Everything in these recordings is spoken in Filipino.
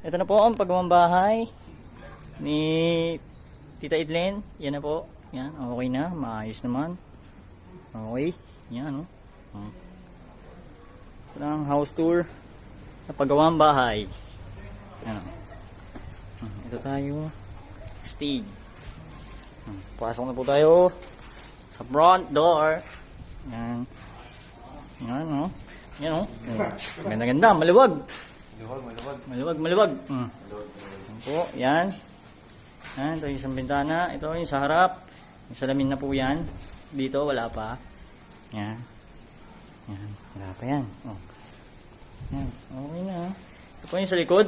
Ito na po ang pagawang bahay ni Tita Idlen. Yan na po. Yan, okay na. Maayos naman. Okay. Yan, oh. Ito na ang house tour sa pagawang bahay. Yan, oh. Ito tayo. Stage. Pasok na po tayo sa front door. Yan. Yan, oh. Yan, oh. Ganda-ganda. Maluwag. Maluwag. Yan po, yan. Yan, ito yung isang bintana. Ito yung sa harap. Yung salamin na po yan. Dito, wala pa. Yan. Yan, wala pa yan. Oh. Yan, okay na. Ito po yung sa likod.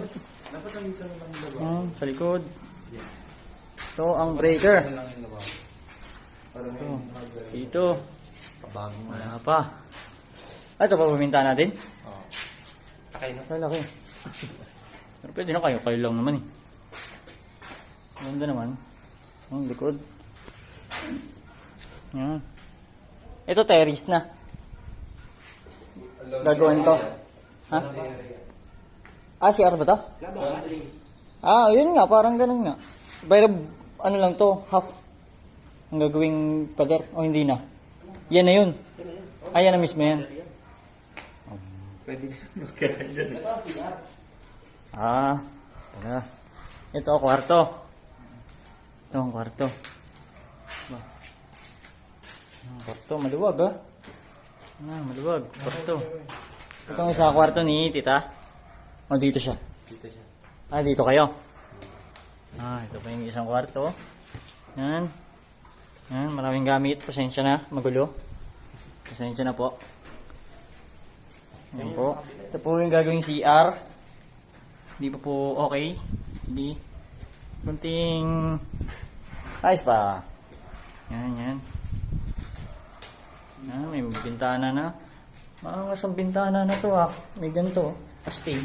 Yan, sa likod. Ito ang breaker. Ito. Dito. Wala pa. Ito pa puminta natin? Oo. Laki. Pero pwede na kayo. Kayo lang naman eh. Ganda naman. Ang likod. Yan. Ito terrace na. Gagawin to. Ha? CR ba to? Yun nga. Parang ganun nga. Pero ano lang to. Half. Ang gagawing pader. O hindi na. Yan na yun. Yan na mismo yan. Pwede magkaroon dyan. Tara. Ito ang kwarto. Ito ang kwarto. Kwarto, maluwag maluwag. Kwarto. Ito ang isa kwarto ni Tita. O, dito siya. Dito siya. Dito kayo. Ito pa yung isang kwarto. Yan. Yan, maraming gamit. Pasensya na, magulo. Pasensya na po. Yan po. Ito po yung gagawing CR. Hindi pa po okay. Hindi. Kunting ayos pa. Yan. May bintana na. Maangas ang bintana na to May ganito. Astig.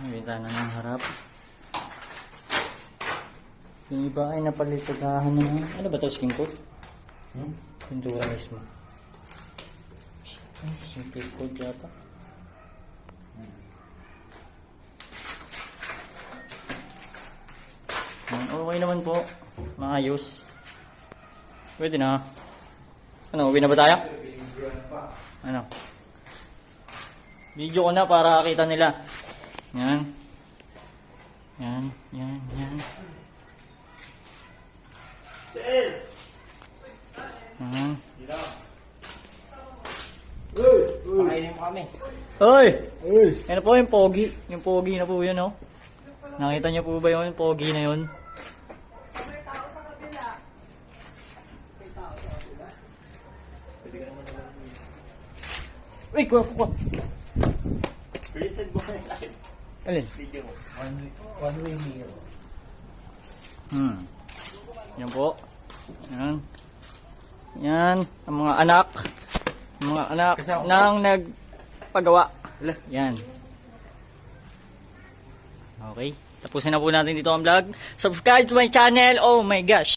May bintana ng harap. Yung iba ay napalitagahan na. Ano ba ito? Skin coat? Pintura mismo. Skin coat yata. Okay naman po. Maayos. Pwede na. Uwi na ba tayo? Ano? Video ko na para kita nila. Yan. Pakainin mo kami. Hoy! Ano po yung pogi? Yung pogi na po yun, oh. Nakita niyo po ba yung pogi na yun? Uy, kuha. Created mo sa akin. Alin? Video mo. One way mirror. Yan po. Yan. Ang mga anak. Mga anak nang nagpagawa. Yan. Okay. Tapusin na po natin dito ang vlog. Subscribe to my channel. Oh my gosh.